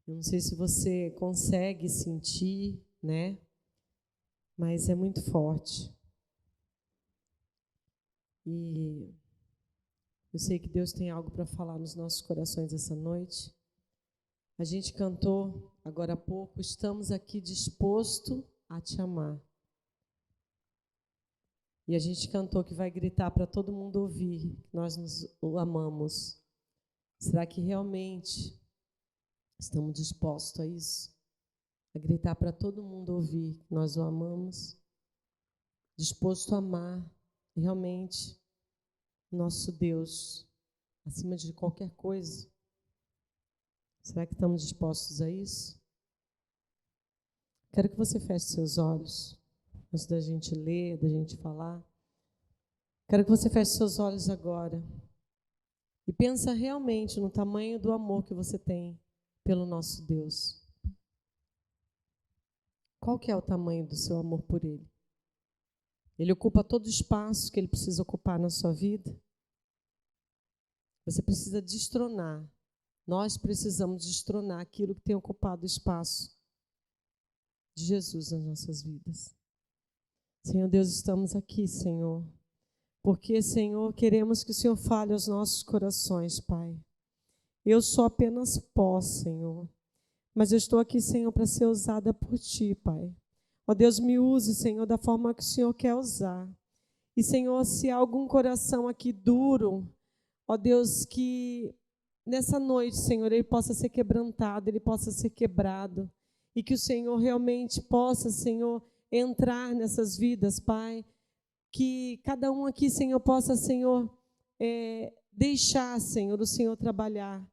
Eu não sei se você consegue sentir, né? Mas é muito forte. E eu sei que Deus tem algo para falar nos nossos corações essa noite. A gente cantou agora há pouco, estamos aqui disposto a te amar. E a gente cantou que vai gritar para todo mundo ouvir que nós nos amamos. Será que realmente estamos dispostos a isso? A gritar para todo mundo ouvir que nós o amamos? Disposto a amar realmente nosso Deus acima de qualquer coisa? Será que estamos dispostos a isso? Quero que você feche seus olhos antes da gente ler, da gente falar. Quero que você feche seus olhos agora e pensa realmente no tamanho do amor que você tem pelo nosso Deus. Qual que é o tamanho do seu amor por Ele? Ele ocupa todo o espaço que Ele precisa ocupar na sua vida? Você precisa destronar. Nós precisamos destronar aquilo que tem ocupado o espaço de Jesus nas nossas vidas. Senhor Deus, estamos aqui, Senhor, porque, Senhor, queremos que o Senhor fale aos nossos corações, Pai. Eu sou apenas pó, Senhor, mas eu estou aqui, Senhor, para ser usada por Ti, Pai. Ó Deus, me use, Senhor, da forma que o Senhor quer usar. E, Senhor, se há algum coração aqui duro, ó Deus, que nessa noite, Senhor, ele possa ser quebrantado, ele possa ser quebrado. E que o Senhor realmente possa, Senhor, entrar nessas vidas, Pai. Que cada um aqui, Senhor, possa, Senhor, deixar, Senhor, o Senhor trabalhar.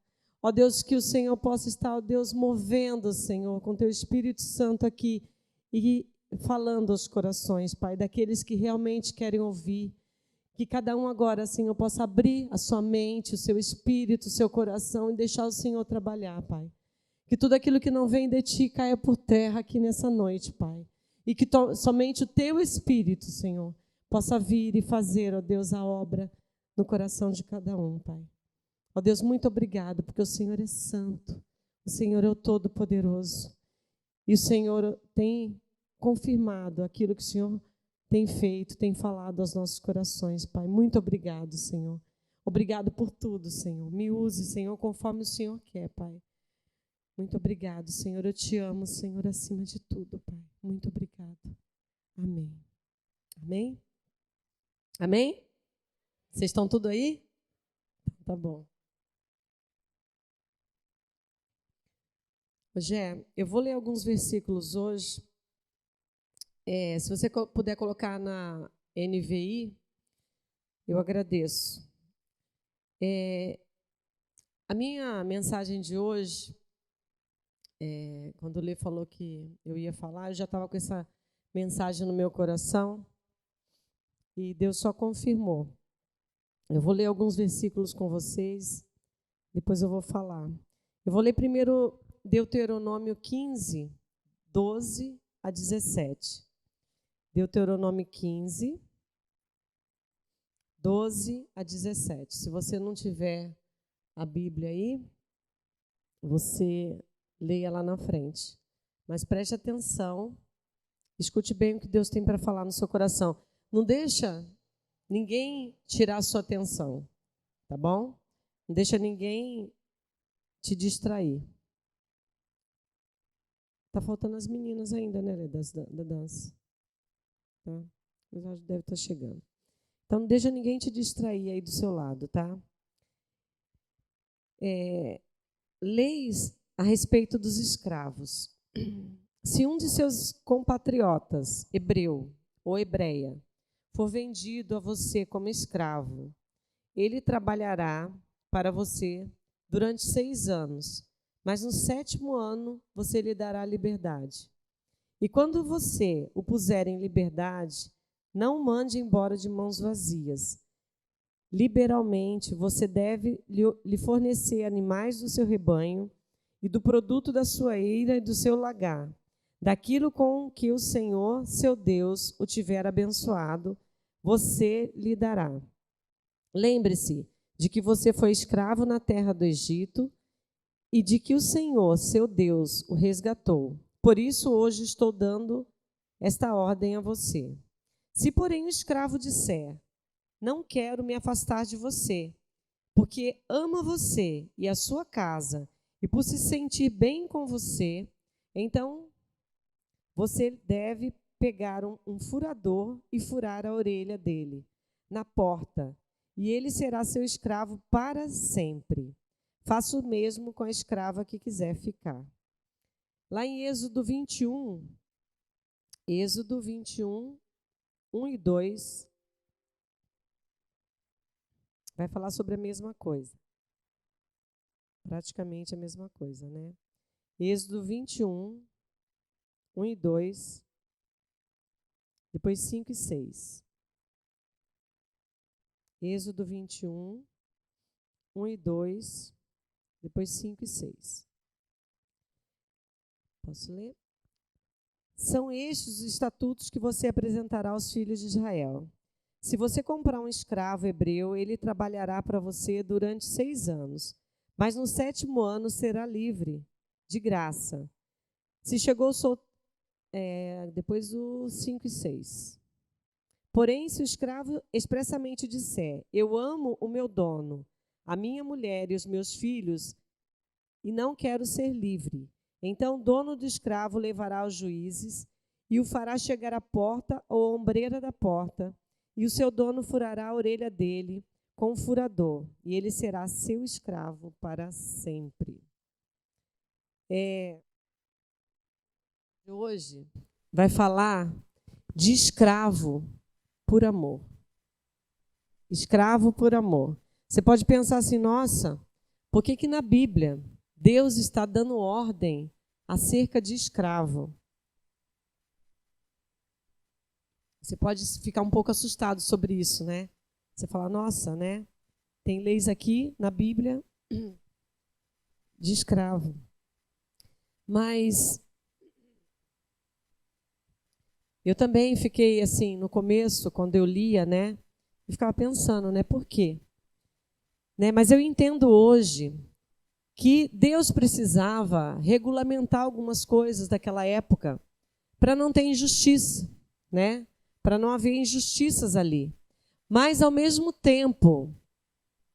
Ó Deus, que o Senhor possa estar, ó Deus, movendo, Senhor, com Teu Espírito Santo aqui e falando aos corações, Pai, daqueles que realmente querem ouvir. Que cada um agora, Senhor, possa abrir a sua mente, o seu espírito, o seu coração e deixar o Senhor trabalhar, Pai. Que tudo aquilo que não vem de Ti caia por terra aqui nessa noite, Pai. E que somente o Teu Espírito, Senhor, possa vir e fazer, ó Deus, a obra no coração de cada um, Pai. Ó Deus, muito obrigado, porque o Senhor é santo, o Senhor é o Todo-Poderoso. E o Senhor tem confirmado aquilo que o Senhor tem feito, tem falado aos nossos corações, Pai. Muito obrigado, Senhor. Obrigado por tudo, Senhor. Me use, Senhor, conforme o Senhor quer, Pai. Muito obrigado, Senhor. Eu te amo, Senhor, acima de tudo, Pai. Muito obrigado. Amém. Amém? Amém? Vocês estão tudo aí? Tá bom. Gé, eu vou ler alguns versículos hoje. Se você puder colocar na NVI, eu agradeço. A minha mensagem de hoje, quando o Lê falou que eu ia falar, eu já estava com essa mensagem no meu coração e Deus só confirmou. Eu vou ler alguns versículos com vocês, depois eu vou falar. Eu vou ler primeiro Deuteronômio 15, 12 a 17. Deuteronômio 15, 12 a 17. Se você não tiver a Bíblia aí, você leia lá na frente. Mas preste atenção, escute bem o que Deus tem para falar no seu coração. Não deixa ninguém tirar a sua atenção, tá bom? Não deixa ninguém te distrair. Tá faltando as meninas ainda, né, da dança. Tá? Mas acho que deve estar chegando. Então, não deixa ninguém te distrair aí do seu lado, tá? Leis a respeito dos escravos. Se um de seus compatriotas, hebreu ou hebreia, for vendido a você como escravo, ele trabalhará para você durante 6 anos, mas no 7º ano você lhe dará liberdade. E quando você o puser em liberdade, não o mande embora de mãos vazias. Liberalmente, você deve lhe fornecer animais do seu rebanho e do produto da sua eira e do seu lagar, daquilo com que o Senhor, seu Deus, o tiver abençoado, você lhe dará. Lembre-se de que você foi escravo na terra do Egito e de que o Senhor, seu Deus, o resgatou. Por isso, hoje estou dando esta ordem a você. Se, porém, o escravo disser, não quero me afastar de você, porque ama você e a sua casa, e por se sentir bem com você, então você deve pegar um furador e furar a orelha dele na porta, e ele será seu escravo para sempre. Faça o mesmo com a escrava que quiser ficar. Lá em Êxodo 21, 1 e 2, vai falar sobre a mesma coisa. Praticamente a mesma coisa, né? Êxodo 21, 1 e 2, depois 5 e 6. Êxodo 21, 1 e 2, depois 5 e 6. Posso ler? São estes os estatutos que você apresentará aos filhos de Israel. Se você comprar um escravo hebreu, ele trabalhará para você durante 6 anos, mas no 7º ano será livre, de graça. Se chegou depois o 5 e 6. Porém, se o escravo expressamente disser, eu amo o meu dono, a minha mulher e os meus filhos, e não quero ser livre, então o dono do escravo levará aos juízes e o fará chegar à porta ou à ombreira da porta, e o seu dono furará a orelha dele com um furador, e ele será seu escravo para sempre. Hoje vai falar de escravo por amor. Escravo por amor. Você pode pensar assim, nossa, por que na Bíblia Deus está dando ordem acerca de escravo? Você pode ficar um pouco assustado sobre isso, né? Você fala, nossa, né? Tem leis aqui na Bíblia de escravo. Mas eu também fiquei assim, no começo, quando eu lia, né? Eu ficava pensando, né? Por quê? Né? Mas eu entendo hoje que Deus precisava regulamentar algumas coisas daquela época para não ter injustiça, né? Para não haver injustiças ali. Mas, ao mesmo tempo,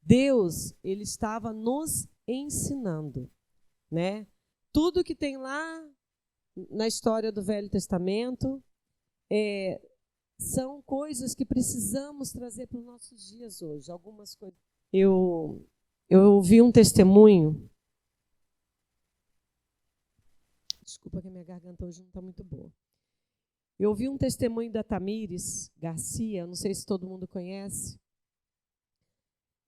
Deus, ele estava nos ensinando, né? Tudo que tem lá na história do Velho Testamento são coisas que precisamos trazer para os nossos dias hoje. Algumas coisas. Eu ouvi um testemunho. Desculpa que a minha garganta hoje não está muito boa. Eu ouvi um testemunho da Tamires Garcia, não sei se todo mundo conhece,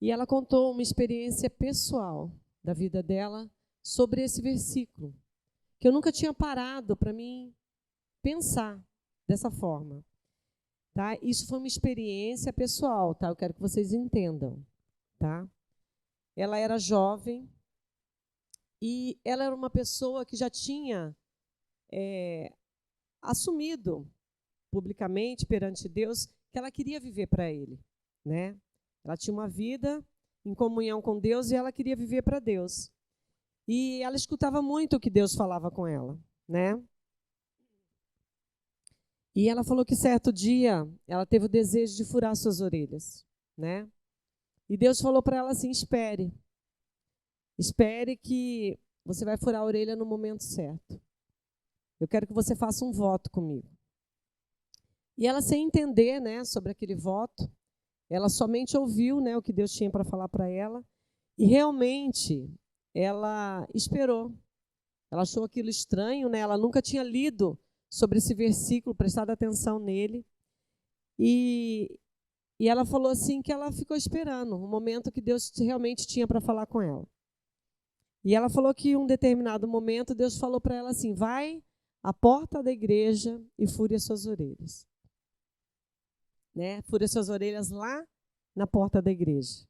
e ela contou uma experiência pessoal da vida dela sobre esse versículo, que eu nunca tinha parado para mim pensar dessa forma. Tá? Isso foi uma experiência pessoal, tá? Eu quero que vocês entendam. Tá? Ela era jovem e ela era uma pessoa que já tinha assumido publicamente perante Deus que ela queria viver para Ele, né? Ela tinha uma vida em comunhão com Deus e ela queria viver para Deus. E ela escutava muito o que Deus falava com ela, né? E ela falou que certo dia ela teve o desejo de furar suas orelhas, né? E Deus falou para ela assim, espere que você vai furar a orelha no momento certo. Eu quero que você faça um voto comigo. E ela, sem entender, né, sobre aquele voto, ela somente ouviu, né, o que Deus tinha para falar para ela, e realmente ela esperou. Ela achou aquilo estranho, né? Ela nunca tinha lido sobre esse versículo, prestado atenção nele. E ela falou assim que ela ficou esperando o momento que Deus realmente tinha para falar com ela. E ela falou que em um determinado momento Deus falou para ela assim, vai à porta da igreja e fure as suas orelhas. Né? Fure as suas orelhas lá na porta da igreja.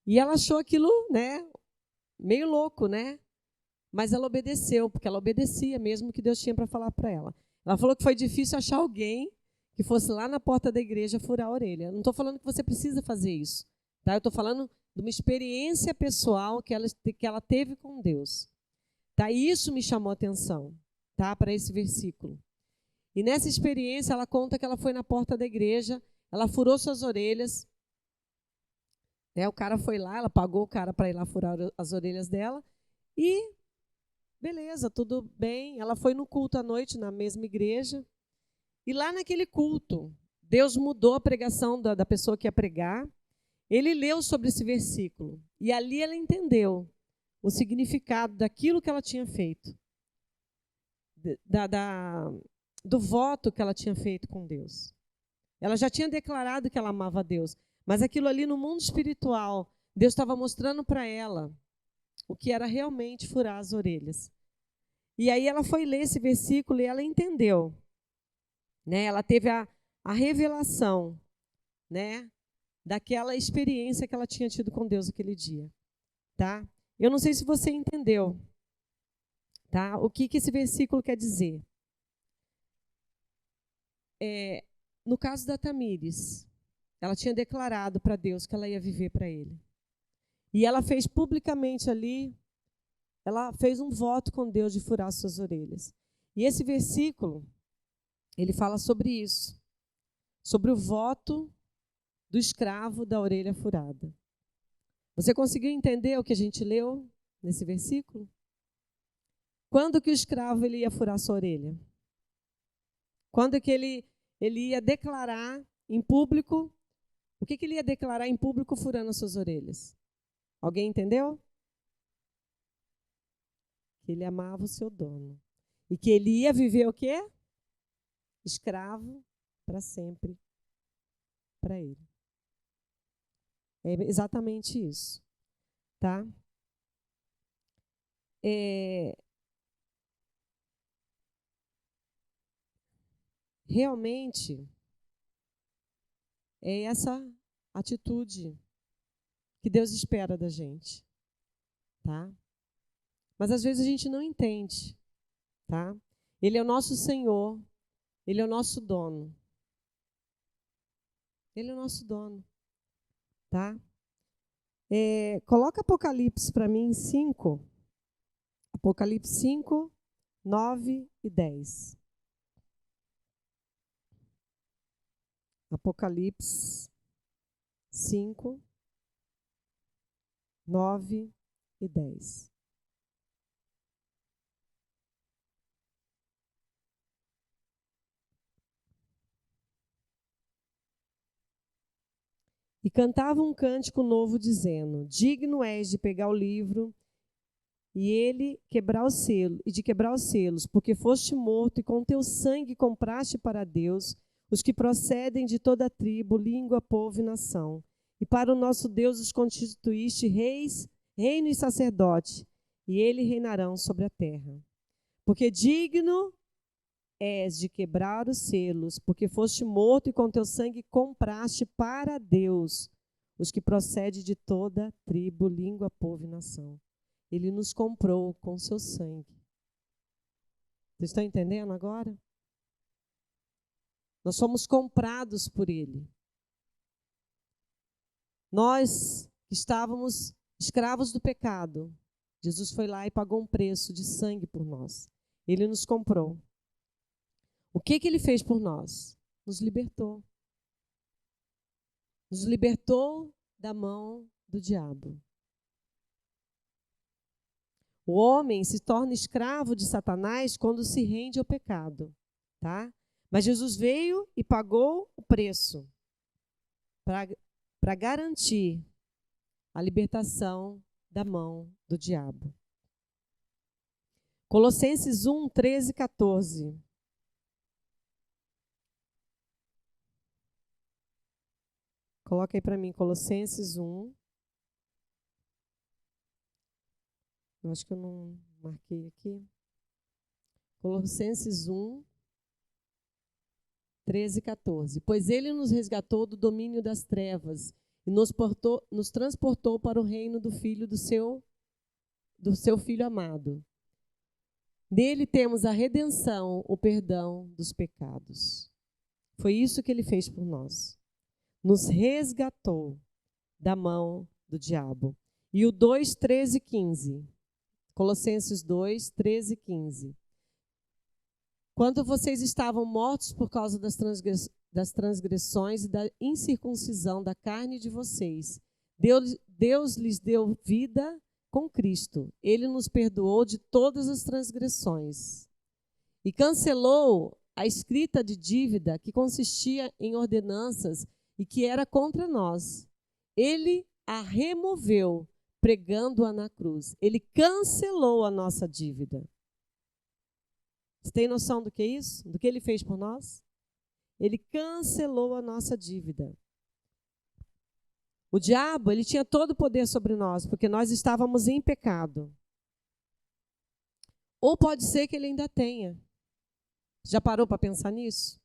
E ela achou aquilo, né, meio louco, né? Mas ela obedeceu, porque ela obedecia mesmo o que Deus tinha para falar para ela. Ela falou que foi difícil achar alguém que fosse lá na porta da igreja furar a orelha. Eu não estou falando que você precisa fazer isso. Tá? Eu estou falando de uma experiência pessoal que ela teve com Deus. Tá? Isso me chamou a atenção, tá? Para esse versículo. E nessa experiência, ela conta que ela foi na porta da igreja, ela furou suas orelhas. O cara foi lá, ela pagou o cara para ir lá furar as orelhas dela. E, beleza, tudo bem. Ela foi no culto à noite, na mesma igreja. E lá naquele culto, Deus mudou a pregação da pessoa que ia pregar. Ele leu sobre esse versículo. E ali ela entendeu o significado daquilo que ela tinha feito. Do voto que ela tinha feito com Deus. Ela já tinha declarado que ela amava a Deus. Mas aquilo ali no mundo espiritual, Deus estava mostrando para ela o que era realmente furar as orelhas. E aí ela foi ler esse versículo e ela entendeu. Né? Ela teve a revelação, né? Daquela experiência que ela tinha tido com Deus aquele dia. Tá? Eu não sei se você entendeu, tá? O que esse versículo quer dizer. No caso da Tamires, ela tinha declarado para Deus que ela ia viver para ele. E ela fez publicamente ali, ela fez um voto com Deus de furar suas orelhas. E esse versículo, ele fala sobre isso, sobre o voto do escravo da orelha furada. Você conseguiu entender o que a gente leu nesse versículo? Quando que o escravo ele ia furar sua orelha? Quando que ele ia declarar em público? O que ele ia declarar em público furando as suas orelhas? Alguém entendeu? Que ele amava o seu dono. E que ele ia viver o quê? Escravo para sempre para ele. É exatamente isso. Tá? Realmente, é essa atitude que Deus espera da gente. Tá? Mas às vezes a gente não entende. Tá? Ele é o nosso Senhor. Ele é o nosso dono. Ele é o nosso dono. Tá? Coloca Apocalipse para mim 5. Apocalipse 5, 9 e 10. Apocalipse 5, 9 e 10. E cantava um cântico novo, dizendo: digno és de pegar o livro e quebrar os selos, porque foste morto e com teu sangue compraste para Deus os que procedem de toda tribo, língua, povo e nação. E para o nosso Deus os constituíste reino e sacerdote, e eles reinarão sobre a terra. Porque digno és de quebrar os selos, porque foste morto e com teu sangue compraste para Deus os que procedem de toda tribo, língua, povo e nação. Ele nos comprou com seu sangue. Vocês estão entendendo agora? Nós somos comprados por ele. Nós estávamos escravos do pecado. Jesus foi lá e pagou um preço de sangue por nós. Ele nos comprou. O que ele fez por nós? Nos libertou. Nos libertou da mão do diabo. O homem se torna escravo de Satanás quando se rende ao pecado, tá? Mas Jesus veio e pagou o preço para garantir a libertação da mão do diabo. Colossenses 1, 13 e 14. Coloca aí para mim, Colossenses 1. Eu acho que eu não marquei aqui. Colossenses 1, 13 e 14. Pois ele nos resgatou do domínio das trevas e nos transportou para o reino do Filho do seu Filho amado. Nele temos a redenção, o perdão dos pecados. Foi isso que ele fez por nós. Nos resgatou da mão do diabo. E o 2, 13 e 15. Colossenses 2, 13 e 15. Quando vocês estavam mortos por causa das transgressões e da incircuncisão da carne de vocês, Deus lhes deu vida com Cristo. Ele nos perdoou de todas as transgressões e cancelou a escrita de dívida que consistia em ordenanças e que era contra nós. Ele a removeu, pregando-a na cruz. Ele cancelou a nossa dívida. Você tem noção do que é isso? Do que ele fez por nós? Ele cancelou a nossa dívida. O diabo, ele tinha todo o poder sobre nós, porque nós estávamos em pecado. Ou pode ser que ele ainda tenha. Já parou para pensar nisso?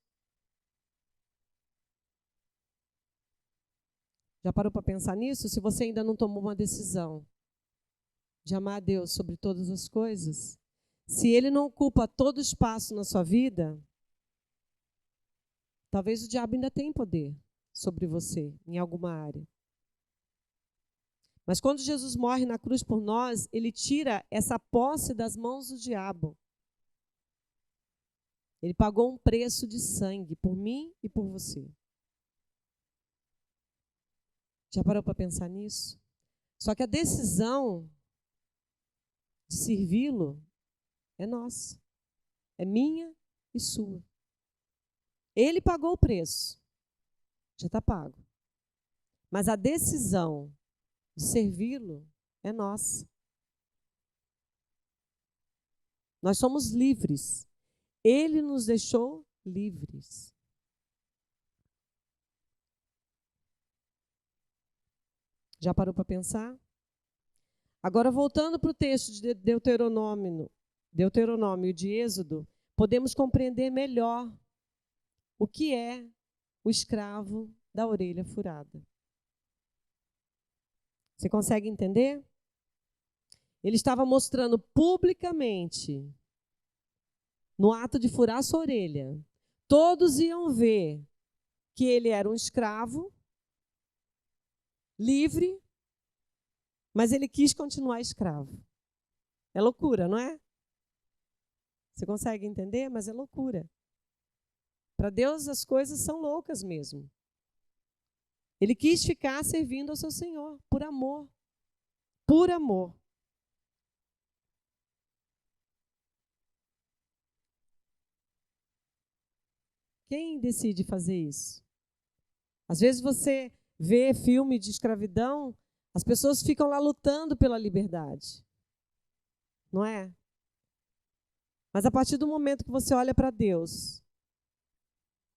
Já parou para pensar nisso? Se você ainda não tomou uma decisão de amar a Deus sobre todas as coisas, se ele não ocupa todo o espaço na sua vida, talvez o diabo ainda tenha poder sobre você em alguma área. Mas quando Jesus morre na cruz por nós, ele tira essa posse das mãos do diabo. Ele pagou um preço de sangue por mim e por você. Já parou para pensar nisso? Só que a decisão de servi-lo é nossa. É minha e sua. Ele pagou o preço. Já está pago. Mas a decisão de servi-lo é nossa. Nós somos livres. Ele nos deixou livres. Já parou para pensar? Agora, voltando para o texto de Deuteronômio e de Êxodo, podemos compreender melhor o que é o escravo da orelha furada. Você consegue entender? Ele estava mostrando publicamente, no ato de furar sua orelha, todos iam ver que ele era um escravo, livre, mas ele quis continuar escravo. É loucura, não é? Você consegue entender? Mas é loucura. Para Deus as coisas são loucas mesmo. Ele quis ficar servindo ao seu Senhor, por amor. Por amor. Quem decide fazer isso? Às vezes você vê filme de escravidão, as pessoas ficam lá lutando pela liberdade. Não é? Mas a partir do momento que você olha para Deus,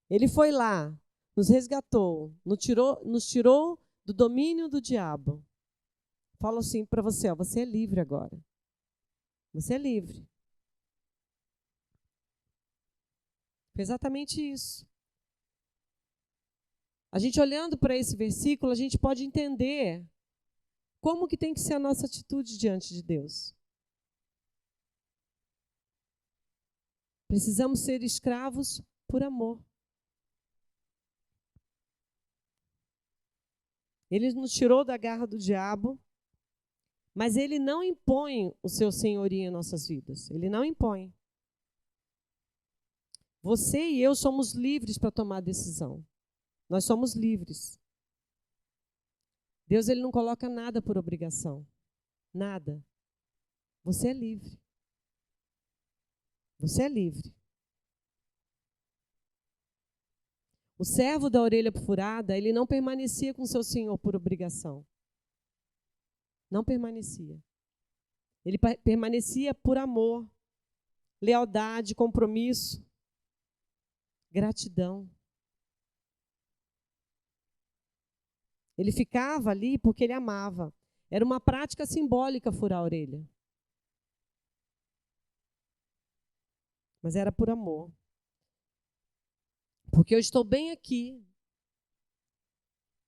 Ele foi lá, nos resgatou, nos tirou do domínio do diabo. Falo assim para você, ó, você é livre agora. Você é livre. Foi exatamente isso. A gente olhando para esse versículo, a gente pode entender como que tem que ser a nossa atitude diante de Deus. Precisamos ser escravos por amor. Ele nos tirou da garra do diabo, mas ele não impõe o seu senhorio em nossas vidas. Ele não impõe. Você e eu somos livres para tomar decisão. Nós somos livres. Deus, ele não coloca nada por obrigação. Nada. Você é livre. Você é livre. O servo da orelha furada, ele não permanecia com seu senhor por obrigação. Não permanecia. Ele permanecia por amor, lealdade, compromisso, gratidão. Ele ficava ali porque ele amava. Era uma prática simbólica furar a orelha. Mas era por amor. Porque eu estou bem aqui.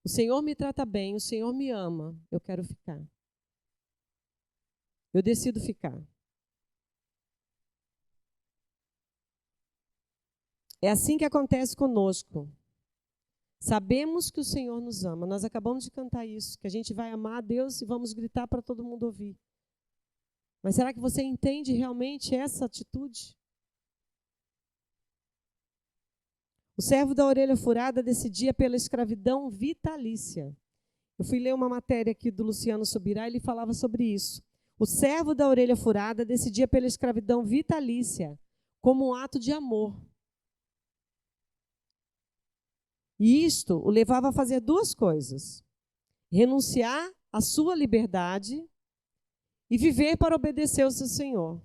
O Senhor me trata bem, o Senhor me ama. Eu quero ficar. Eu decido ficar. É assim que acontece conosco. Sabemos que o Senhor nos ama. Nós acabamos de cantar isso, que a gente vai amar a Deus e vamos gritar para todo mundo ouvir. Mas será que você entende realmente essa atitude? O servo da orelha furada decidia pela escravidão vitalícia. Eu fui ler uma matéria aqui do Luciano Subirá, ele falava sobre isso. O servo da orelha furada decidia pela escravidão vitalícia, como um ato de amor. E isto o levava a fazer duas coisas: renunciar à sua liberdade e viver para obedecer ao seu senhor.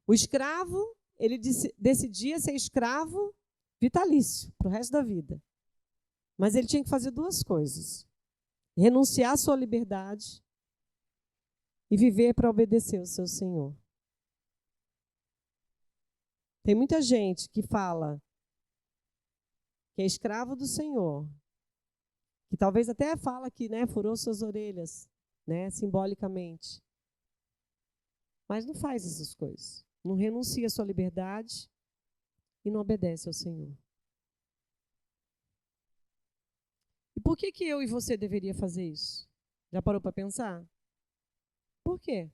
O escravo, ele decidia ser escravo vitalício, para o resto da vida. Mas ele tinha que fazer duas coisas: renunciar à sua liberdade e viver para obedecer ao seu senhor. Tem muita gente que fala que é escravo do Senhor, que talvez até fala que, né, furou suas orelhas, né, simbolicamente. Mas não faz essas coisas. Não renuncia à sua liberdade e não obedece ao Senhor. E por que eu e você deveria fazer isso? Já parou para pensar? Por quê?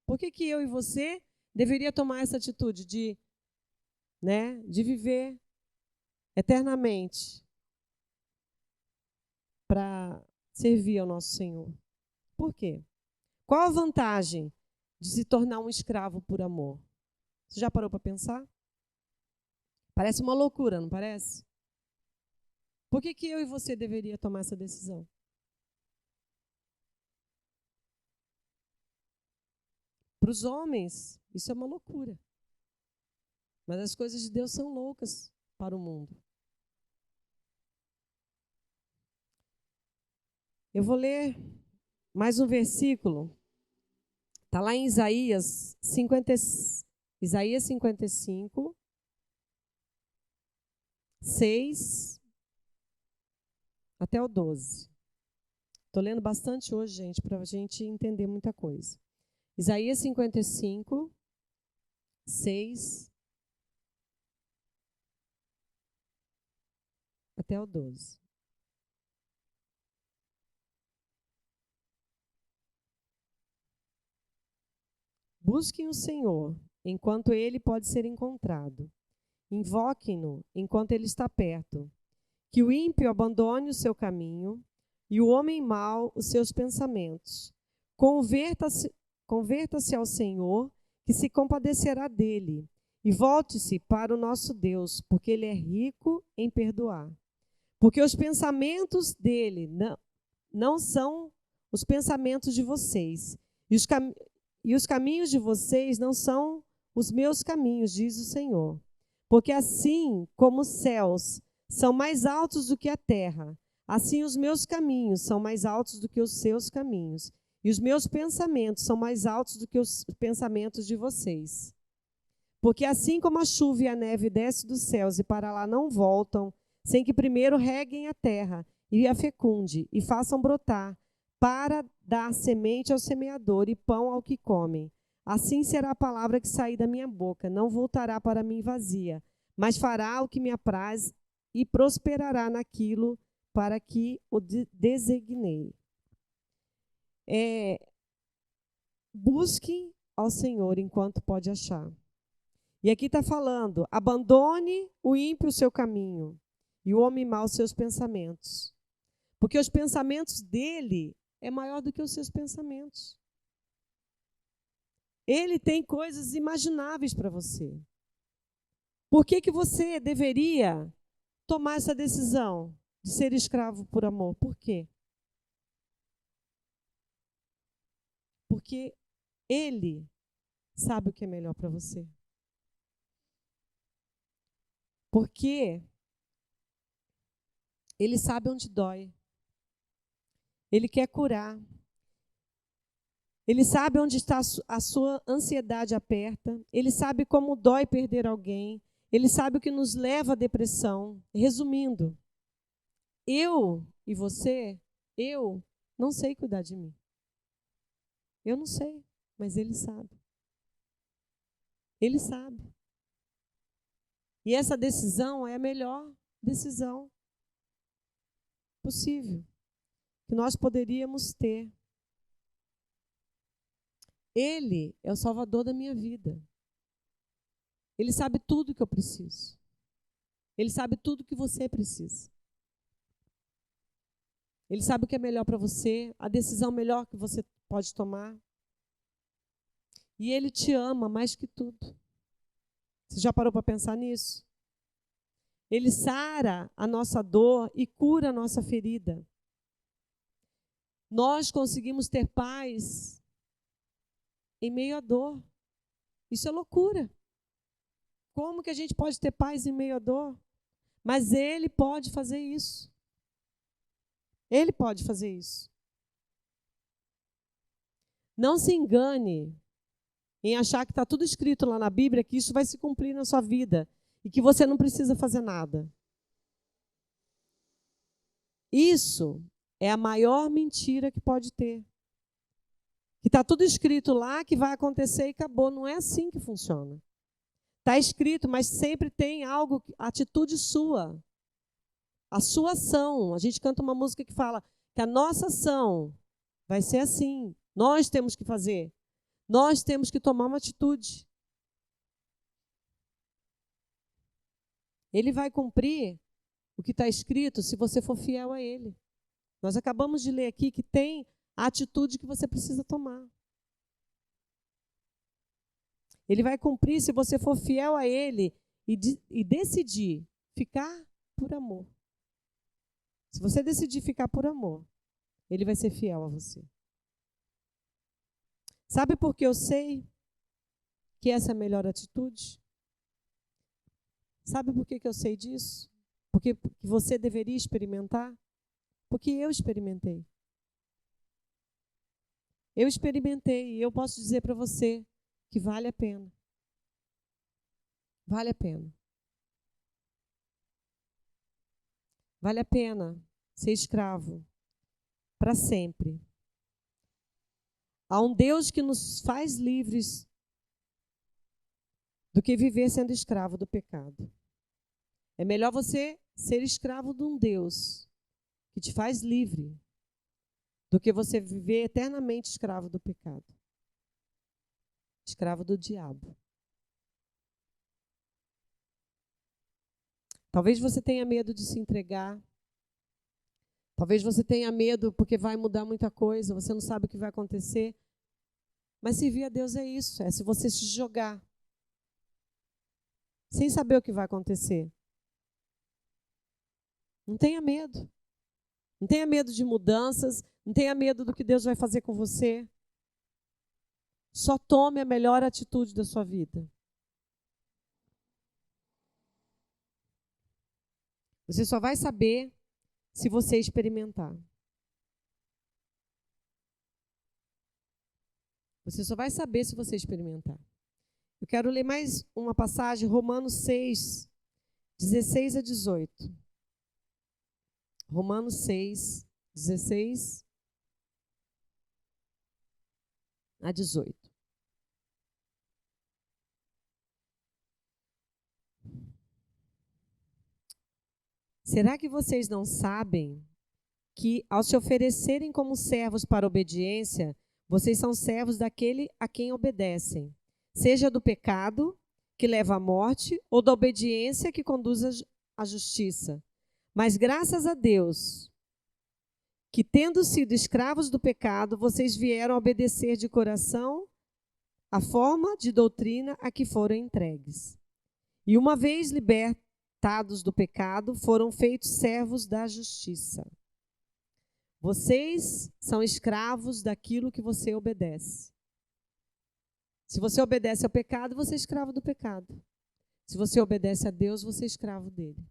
Por que eu e você deveria tomar essa atitude de viver eternamente para servir ao nosso Senhor? Por quê? Qual a vantagem de se tornar um escravo por amor? Você já parou para pensar? Parece uma loucura, não parece? Por que eu e você deveria tomar essa decisão? Para os homens, isso é uma loucura. Mas as coisas de Deus são loucas para o mundo. Eu vou ler mais um versículo. Está lá em Isaías 55, 6 até o 12. Estou lendo bastante hoje, gente, para a gente entender muita coisa. Isaías 55, 6 até o 12. Busquem o Senhor, enquanto ele pode ser encontrado. Invoquem-no, enquanto ele está perto. Que o ímpio abandone o seu caminho e o homem mau os seus pensamentos. Converta-se ao Senhor, que se compadecerá dele, e volte-se para o nosso Deus, porque ele é rico em perdoar. Porque os pensamentos dele não são os pensamentos de vocês, e os caminhos de vocês não são os meus caminhos, diz o Senhor. Porque assim como os céus são mais altos do que a terra, assim os meus caminhos são mais altos do que os seus caminhos, e os meus pensamentos são mais altos do que os pensamentos de vocês. Porque assim como a chuva e a neve descem dos céus e para lá não voltam, sem que primeiro reguem a terra e a fecunde e façam brotar, para dar semente ao semeador e pão ao que comem. Assim será a palavra que sair da minha boca, não voltará para mim vazia, mas fará o que me apraz e prosperará naquilo para que o designei. Busque ao Senhor enquanto pode achar. E aqui está falando: abandone o ímpio o seu caminho e o homem mau os seus pensamentos. Porque os pensamentos dele é maior do que os seus pensamentos. Ele tem coisas imagináveis para você. Por que você deveria tomar essa decisão de ser escravo por amor? Por quê? Porque ele sabe o que é melhor para você. Porque ele sabe onde dói. Ele quer curar. Ele sabe onde está a sua ansiedade aperta. Ele sabe como dói perder alguém. Ele sabe o que nos leva à depressão. Resumindo, eu e você, eu não sei cuidar de mim. Eu não sei, mas ele sabe. Ele sabe. E essa decisão é a melhor decisão possível que nós poderíamos ter. Ele é o Salvador da minha vida. Ele sabe tudo que eu preciso. Ele sabe tudo que você precisa. Ele sabe o que é melhor para você, a decisão melhor que você pode tomar. E Ele te ama mais que tudo. Você já parou para pensar nisso? Ele sara a nossa dor e cura a nossa ferida. Nós conseguimos ter paz em meio à dor. Isso é loucura. Como que a gente pode ter paz em meio à dor? Mas Ele pode fazer isso. Ele pode fazer isso. Não se engane em achar que está tudo escrito lá na Bíblia, que isso vai se cumprir na sua vida e que você não precisa fazer nada. Isso é a maior mentira que pode ter. Que está tudo escrito lá, que vai acontecer e acabou. Não é assim que funciona. Está escrito, mas sempre tem algo, atitude sua. A sua ação. A gente canta uma música que fala que a nossa ação vai ser assim. Nós temos que fazer. Nós temos que tomar uma atitude. Ele vai cumprir o que está escrito se você for fiel a Ele. Nós acabamos de ler aqui que tem a atitude que você precisa tomar. Ele vai cumprir se você for fiel a Ele e decidir ficar por amor. Se você decidir ficar por amor, Ele vai ser fiel a você. Sabe por que eu sei que essa é a melhor atitude? Sabe por que eu sei disso? Porque você deveria experimentar? Porque eu experimentei. Eu experimentei e eu posso dizer para você que vale a pena. Vale a pena. Vale a pena ser escravo para sempre. Há um Deus que nos faz livres do que viver sendo escravo do pecado. É melhor você ser escravo de um Deus que te faz livre do que você viver eternamente escravo do pecado. Escravo do diabo. Talvez você tenha medo de se entregar. Talvez você tenha medo porque vai mudar muita coisa, você não sabe o que vai acontecer. Mas servir a Deus é isso, é se você se jogar sem saber o que vai acontecer. Não tenha medo. Não tenha medo de mudanças, não tenha medo do que Deus vai fazer com você. Só tome a melhor atitude da sua vida. Você só vai saber se você experimentar. Você só vai saber se você experimentar. Eu quero ler mais uma passagem, Romanos 6, 16 a 18. Romanos 6, 16 a 18. Será que vocês não sabem que, ao se oferecerem como servos para a obediência, vocês são servos daquele a quem obedecem, seja do pecado, que leva à morte, ou da obediência, que conduz à justiça? Mas graças a Deus, que tendo sido escravos do pecado, vocês vieram a obedecer de coração a forma de doutrina a que foram entregues. E uma vez libertados do pecado, foram feitos servos da justiça. Vocês são escravos daquilo que você obedece. Se você obedece ao pecado, você é escravo do pecado. Se você obedece a Deus, você é escravo dele.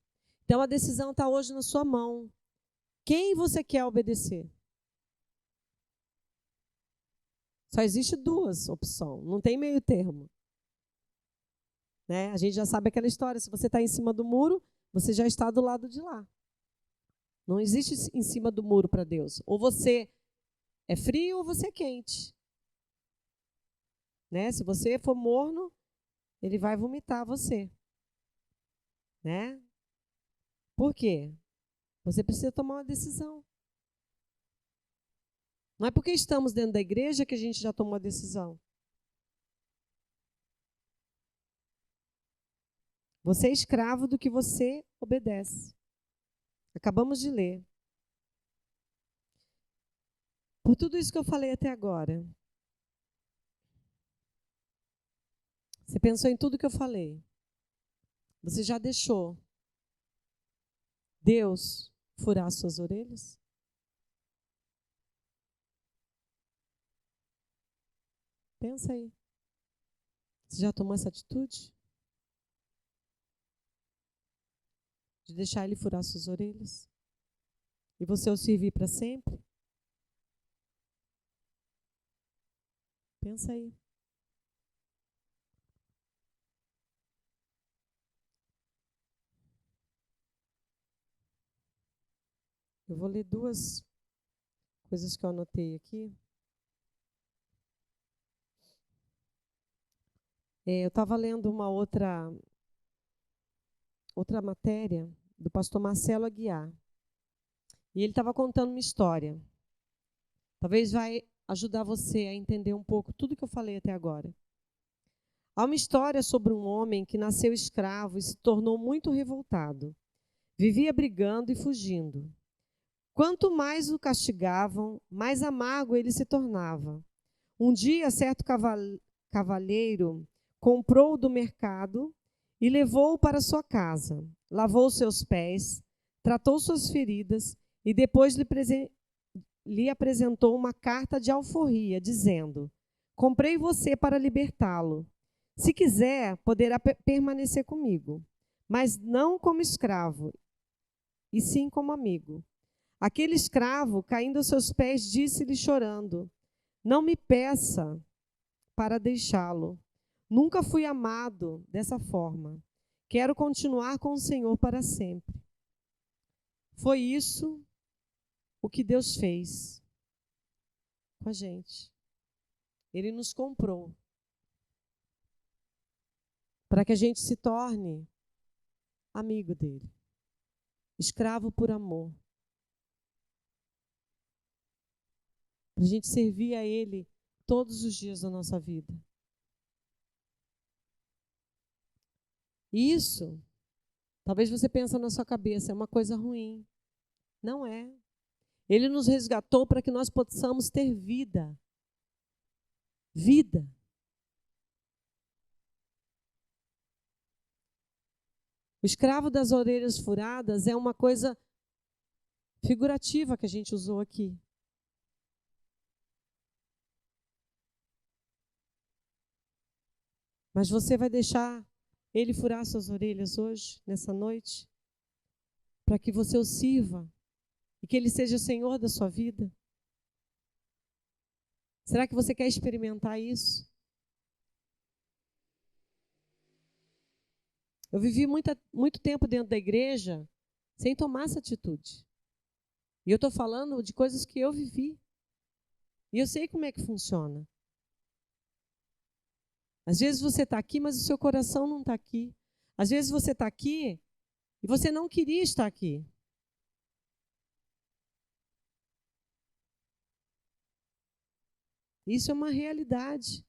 Então a decisão está hoje na sua mão. Quem você quer obedecer? Só existe duas opções, não tem meio termo. Né? A gente já sabe aquela história, se você está em cima do muro, você já está do lado de lá. Não existe em cima do muro para Deus. Ou você é frio ou você é quente. Né? Se você for morno, ele vai vomitar você. Né? Por quê? Você precisa tomar uma decisão. Não é porque estamos dentro da igreja que a gente já tomou a decisão. Você é escravo do que você obedece. Acabamos de ler. Por tudo isso que eu falei até agora, você pensou em tudo que eu falei? Você já deixou Deus furar suas orelhas? Pensa aí. Você já tomou essa atitude? De deixar Ele furar suas orelhas? E você o servir para sempre? Pensa aí. Eu vou ler duas coisas que eu anotei aqui. Eu estava lendo uma outra matéria do pastor Marcelo Aguiar. E ele estava contando uma história. Talvez vai ajudar você a entender um pouco tudo que eu falei até agora. Há uma história sobre um homem que nasceu escravo e se tornou muito revoltado. Vivia brigando e fugindo. Quanto mais o castigavam, mais amargo ele se tornava. Um dia, certo cavalheiro comprou-o do mercado e levou-o para sua casa. Lavou seus pés, tratou suas feridas e depois lhe apresentou uma carta de alforria, dizendo: comprei você para libertá-lo. Se quiser, poderá permanecer comigo, mas não como escravo, e sim como amigo. Aquele escravo, caindo aos seus pés, disse-lhe chorando: não me peça para deixá-lo. Nunca fui amado dessa forma. Quero continuar com o Senhor para sempre. Foi isso o que Deus fez com a gente. Ele nos comprou para que a gente se torne amigo dele, escravo por amor, para a gente servir a ele todos os dias da nossa vida. Isso, talvez você pense na sua cabeça, é uma coisa ruim. Não é. Ele nos resgatou para que nós possamos ter vida. Vida. O escravo das orelhas furadas é uma coisa figurativa que a gente usou aqui. Mas você vai deixar ele furar suas orelhas hoje, nessa noite, para que você o sirva e que ele seja o Senhor da sua vida? Será que você quer experimentar isso? Eu vivi muito tempo dentro da igreja sem tomar essa atitude. E eu estou falando de coisas que eu vivi. E eu sei como é que funciona. Às vezes você está aqui, mas o seu coração não está aqui. Às vezes você está aqui e você não queria estar aqui. Isso é uma realidade.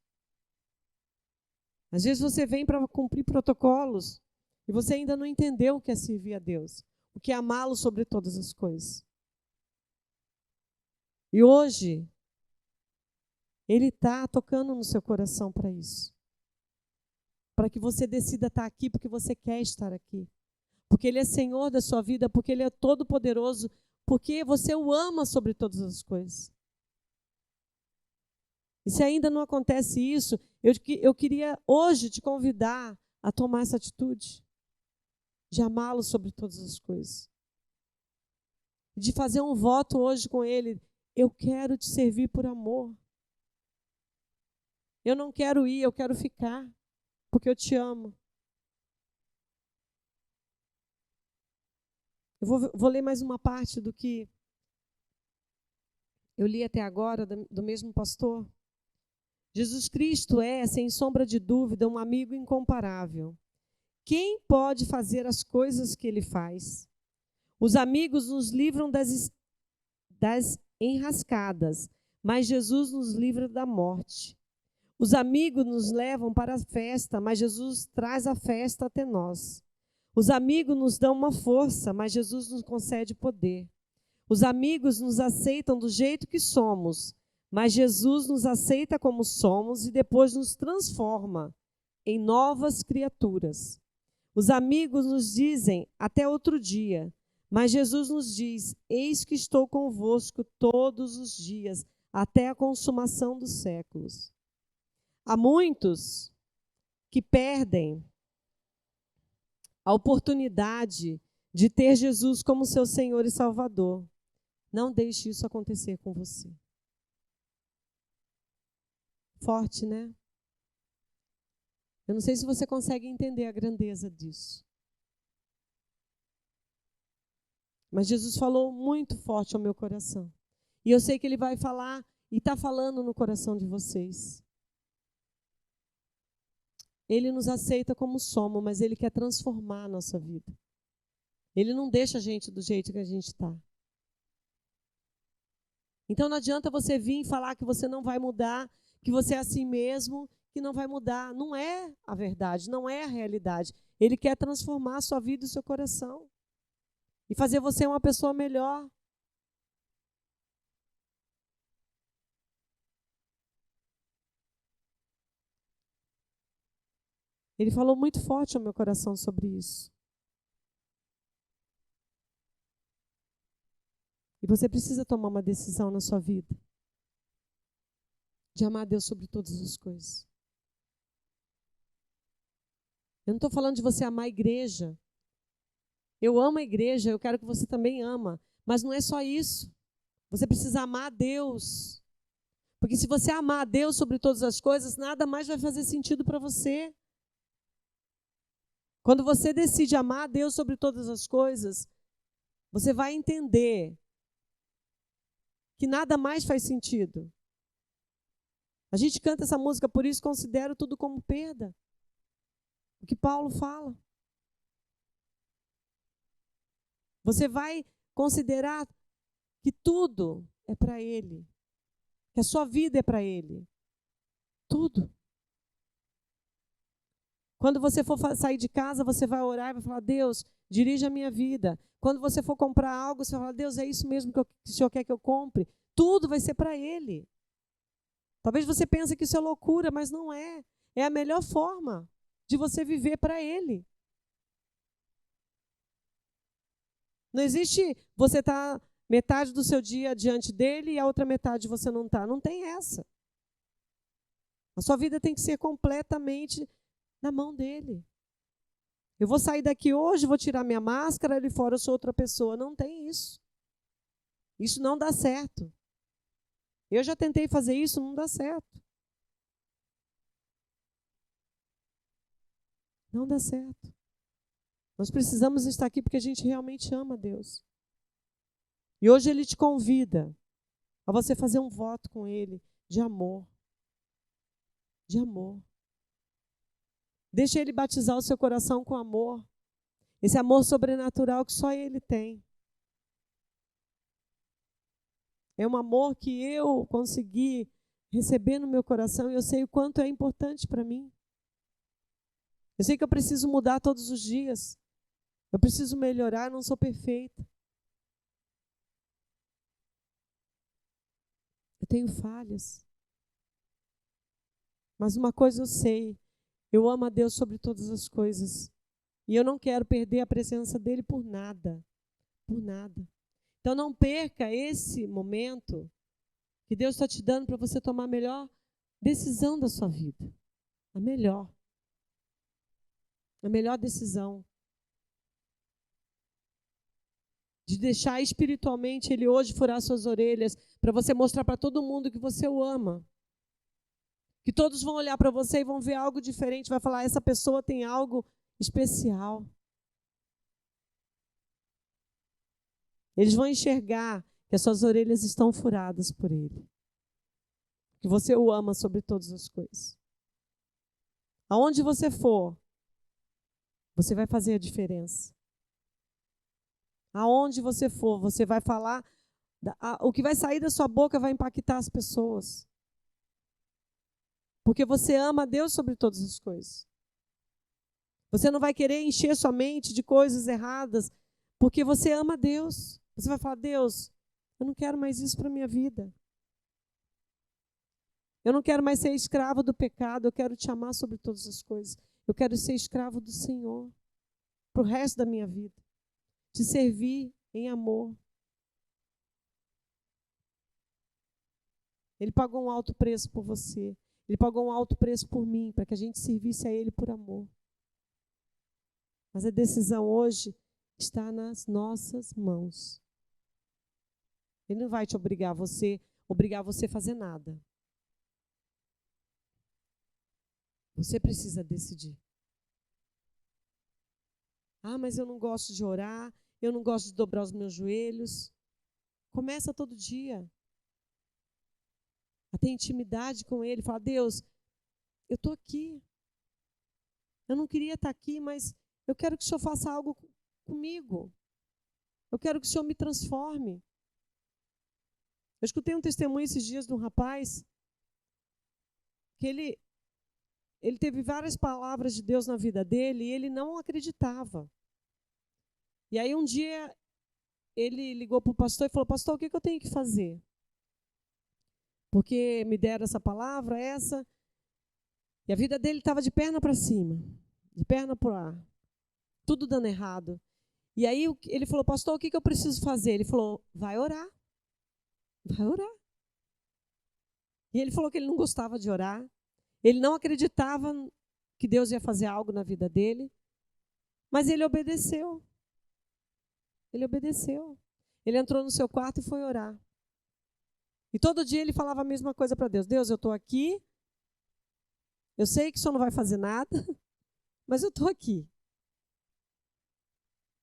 Às vezes você vem para cumprir protocolos e você ainda não entendeu o que é servir a Deus, o que é amá-lo sobre todas as coisas. E hoje, Ele está tocando no seu coração para isso. Para que você decida estar aqui porque você quer estar aqui. Porque Ele é Senhor da sua vida, porque Ele é todo-poderoso, porque você o ama sobre todas as coisas. E se ainda não acontece isso, eu queria hoje te convidar a tomar essa atitude. De amá-lo sobre todas as coisas. De fazer um voto hoje com Ele. Eu quero te servir por amor. Eu não quero ir, eu quero ficar. Porque eu te amo. Eu vou ler mais uma parte do que eu li até agora, do mesmo pastor. Jesus Cristo é, sem sombra de dúvida, um amigo incomparável. Quem pode fazer as coisas que Ele faz? Os amigos nos livram das enrascadas, mas Jesus nos livra da morte. Os amigos nos levam para a festa, mas Jesus traz a festa até nós. Os amigos nos dão uma força, mas Jesus nos concede poder. Os amigos nos aceitam do jeito que somos, mas Jesus nos aceita como somos e depois nos transforma em novas criaturas. Os amigos nos dizem até outro dia, mas Jesus nos diz: eis que estou convosco todos os dias, até a consumação dos séculos. Há muitos que perdem a oportunidade de ter Jesus como seu Senhor e Salvador. Não deixe isso acontecer com você. Forte, né? Eu não sei se você consegue entender a grandeza disso. Mas Jesus falou muito forte ao meu coração. E eu sei que Ele vai falar e está falando no coração de vocês. Ele nos aceita como somos, mas Ele quer transformar a nossa vida. Ele não deixa a gente do jeito que a gente está. Então não adianta você vir e falar que você não vai mudar, que você é assim mesmo, que não vai mudar. Não é a verdade, não é a realidade. Ele quer transformar a sua vida e o seu coração. E fazer você uma pessoa melhor. Ele falou muito forte ao meu coração sobre isso. E você precisa tomar uma decisão na sua vida. De amar a Deus sobre todas as coisas. Eu não estou falando de você amar a igreja. Eu amo a igreja, eu quero que você também ama. Mas não é só isso. Você precisa amar a Deus. Porque se você amar a Deus sobre todas as coisas, nada mais vai fazer sentido para você. Quando você decide amar a Deus sobre todas as coisas, você vai entender que nada mais faz sentido. A gente canta essa música, por isso considero tudo como perda. O que Paulo fala. Você vai considerar que tudo é para Ele. Que a sua vida é para Ele. Tudo. Quando você for sair de casa, você vai orar e vai falar: Deus, dirige a minha vida. Quando você for comprar algo, você vai falar: Deus, é isso mesmo que o Senhor quer que eu compre. Tudo vai ser para Ele. Talvez você pense que isso é loucura, mas não é. É a melhor forma de você viver para Ele. Não existe você estar metade do seu dia diante dEle e a outra metade você não está. Não tem essa. A sua vida tem que ser completamente na mão dEle. Eu vou sair daqui hoje, vou tirar minha máscara, ali fora eu sou outra pessoa. Não tem isso. Isso não dá certo. Eu já tentei fazer isso, não dá certo. Não dá certo. Nós precisamos estar aqui porque a gente realmente ama Deus. E hoje Ele te convida a você fazer um voto com Ele de amor. De amor. Deixa Ele batizar o seu coração com amor. Esse amor sobrenatural que só Ele tem. É um amor que eu consegui receber no meu coração e eu sei o quanto é importante para mim. Eu sei que eu preciso mudar todos os dias. Eu preciso melhorar, eu não sou perfeita. Eu tenho falhas. Mas uma coisa eu sei, eu amo a Deus sobre todas as coisas. E eu não quero perder a presença dEle por nada. Por nada. Então não perca esse momento que Deus está te dando para você tomar a melhor decisão da sua vida. A melhor. A melhor decisão. De deixar espiritualmente Ele hoje furar suas orelhas, para você mostrar para todo mundo que você o ama. Que todos vão olhar para você e vão ver algo diferente, vai falar: essa pessoa tem algo especial. Eles vão enxergar que as suas orelhas estão furadas por Ele. Que você o ama sobre todas as coisas. Aonde você for, você vai fazer a diferença. Aonde você for, você vai falar, o que vai sair da sua boca vai impactar as pessoas. Porque você ama a Deus sobre todas as coisas. Você não vai querer encher sua mente de coisas erradas, porque você ama a Deus. Você vai falar, Deus, eu não quero mais isso para a minha vida. Eu não quero mais ser escravo do pecado, eu quero te amar sobre todas as coisas. Eu quero ser escravo do Senhor para o resto da minha vida. Te servir em amor. Ele pagou um alto preço por você. Ele pagou um alto preço por mim, para que a gente servisse a Ele por amor. Mas a decisão hoje está nas nossas mãos. Ele não vai te obrigar você a fazer nada. Você precisa decidir. Ah, mas eu não gosto de orar, eu não gosto de dobrar os meus joelhos. Começa todo dia a ter intimidade com Ele. Fala, Deus, eu estou aqui. Eu não queria estar aqui, mas eu quero que o Senhor faça algo comigo. Eu quero que o Senhor me transforme. Eu escutei um testemunho esses dias de um rapaz que ele teve várias palavras de Deus na vida dele e ele não acreditava. E aí um dia ele ligou para o pastor e falou, pastor, o que eu tenho que fazer? Porque me deram essa palavra, essa, e a vida dele estava de perna para cima, de perna para o ar, tudo dando errado. E aí ele falou, pastor, o que eu preciso fazer? Ele falou, vai orar. Vai orar. E ele falou que ele não gostava de orar, ele não acreditava que Deus ia fazer algo na vida dele, mas ele obedeceu. Ele obedeceu. Ele entrou no seu quarto e foi orar. E todo dia ele falava a mesma coisa para Deus. Deus, eu estou aqui, eu sei que o Senhor não vai fazer nada, mas eu estou aqui.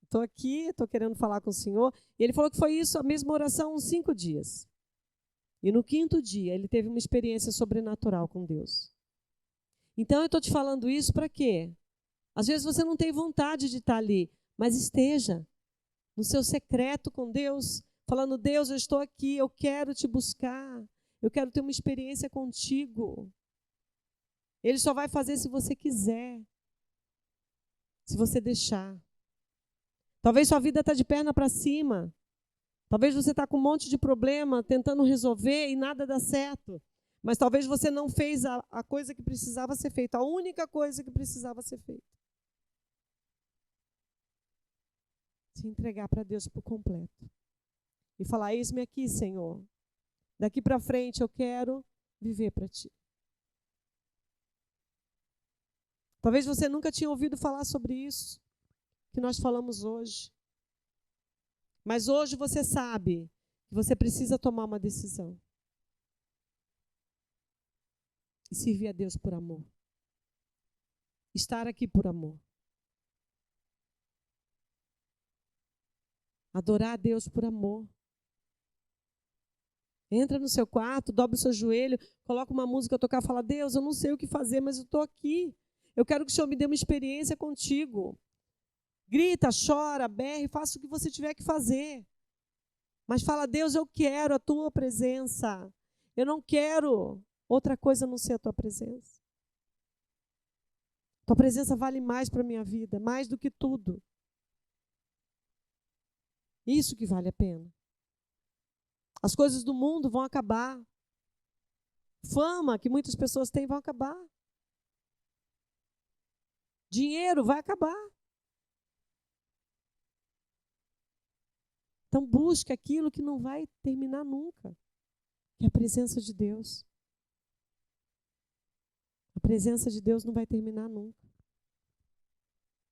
Estou aqui, estou querendo falar com o Senhor. E ele falou que foi isso, a mesma oração, uns 5 dias. E no 5º dia, ele teve uma experiência sobrenatural com Deus. Então, eu estou te falando isso para quê? Às vezes você não tem vontade de estar ali, mas esteja no seu secreto com Deus, falando, Deus, eu estou aqui, eu quero te buscar, eu quero ter uma experiência contigo. Ele só vai fazer se você quiser, se você deixar. Talvez sua vida está de perna para cima. Talvez você está com um monte de problema, tentando resolver e nada dá certo. Mas talvez você não fez a coisa que precisava ser feita, a única coisa que precisava ser feita. Se entregar para Deus por completo. E falar, eis-me aqui, Senhor. Daqui para frente eu quero viver para Ti. Talvez você nunca tinha ouvido falar sobre isso que nós falamos hoje. Mas hoje você sabe que você precisa tomar uma decisão. E servir a Deus por amor. Estar aqui por amor. Adorar a Deus por amor. Entra no seu quarto, dobra o seu joelho, coloca uma música a tocar, fala, Deus, eu não sei o que fazer, mas eu estou aqui. Eu quero que o Senhor me dê uma experiência contigo. Grita, chora, berre, faça o que você tiver que fazer. Mas fala, Deus, eu quero a tua presença. Eu não quero outra coisa a não ser a tua presença. Tua presença vale mais para a minha vida, mais do que tudo. Isso que vale a pena. As coisas do mundo vão acabar. Fama que muitas pessoas têm vão acabar. Dinheiro vai acabar. Então busque aquilo que não vai terminar nunca. Que é a presença de Deus. A presença de Deus não vai terminar nunca.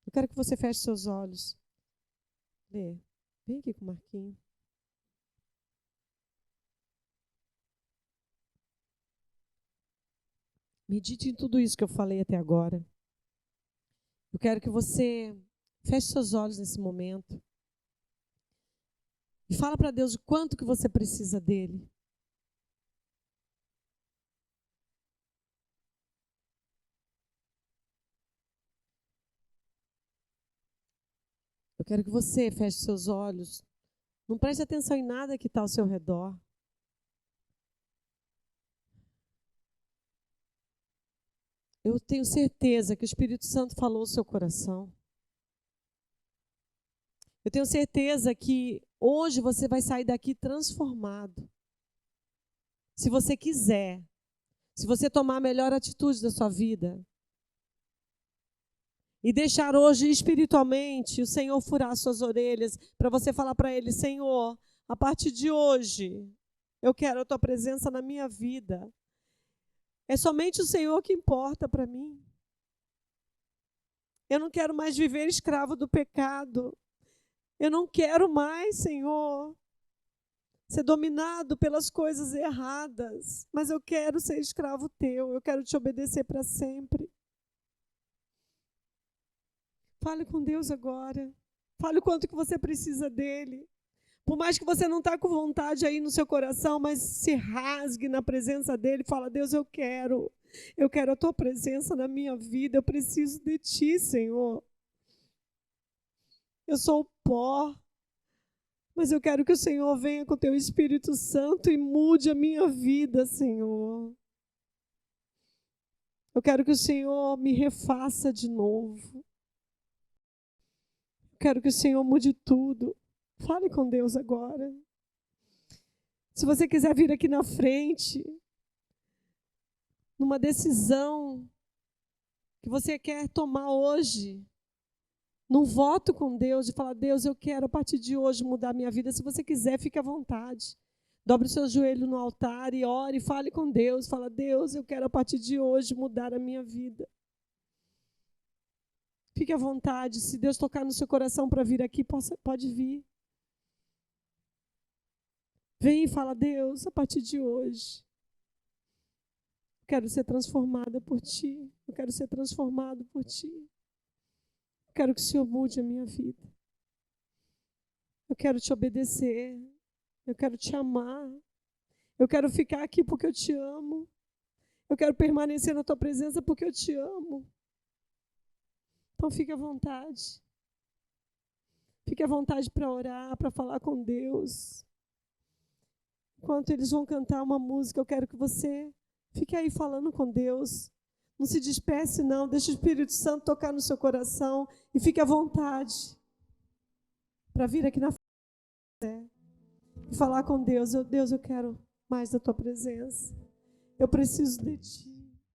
Eu quero que você feche seus olhos. Lê. Vem aqui com o Marquinhos. Medite em tudo isso que eu falei até agora. Eu quero que você feche seus olhos nesse momento. E fala para Deus o quanto que você precisa dele. Eu quero que você feche seus olhos. Não preste atenção em nada que está ao seu redor. Eu tenho certeza que o Espírito Santo falou ao seu coração. Eu tenho certeza que hoje você vai sair daqui transformado. Se você quiser, se você tomar a melhor atitude da sua vida e deixar hoje espiritualmente o Senhor furar suas orelhas para você falar para Ele: Senhor, a partir de hoje eu quero a Tua presença na minha vida. É somente o Senhor que importa para mim. Eu não quero mais viver escravo do pecado. Eu não quero mais, Senhor, ser dominado pelas coisas erradas, mas eu quero ser escravo Teu, eu quero Te obedecer para sempre. Fale com Deus agora. Fale o quanto que você precisa dEle. Por mais que você não está com vontade aí no seu coração, mas se rasgue na presença dEle. Fala: Deus, eu quero a Tua presença na minha vida, eu preciso de Ti, Senhor. Eu sou o pó, mas eu quero que o Senhor venha com o Teu Espírito Santo e mude a minha vida, Senhor. Eu quero que o Senhor me refaça de novo. Eu quero que o Senhor mude tudo. Fale com Deus agora. Se você quiser vir aqui na frente, numa decisão que você quer tomar hoje, num voto com Deus, de falar: Deus, eu quero a partir de hoje mudar a minha vida. Se você quiser, fique à vontade. Dobre o seu joelho no altar e ore, fale com Deus. Fala: Deus, eu quero a partir de hoje mudar a minha vida. Fique à vontade. Se Deus tocar no seu coração para vir aqui, pode vir. Vem e fala: Deus, a partir de hoje, eu quero ser transformada por Ti. Eu quero ser transformado por Ti. Eu quero que o Senhor mude a minha vida. Eu quero Te obedecer. Eu quero Te amar. Eu quero ficar aqui porque eu Te amo. Eu quero permanecer na Tua presença porque eu Te amo. Então fique à vontade. Fique à vontade para orar, para falar com Deus. Enquanto eles vão cantar uma música, eu quero que você fique aí falando com Deus. Não se disperse, não. Deixa o Espírito Santo tocar no seu coração e fique à vontade para vir aqui na frente e falar com Deus. Deus, eu quero mais da Tua presença. Eu preciso de Ti.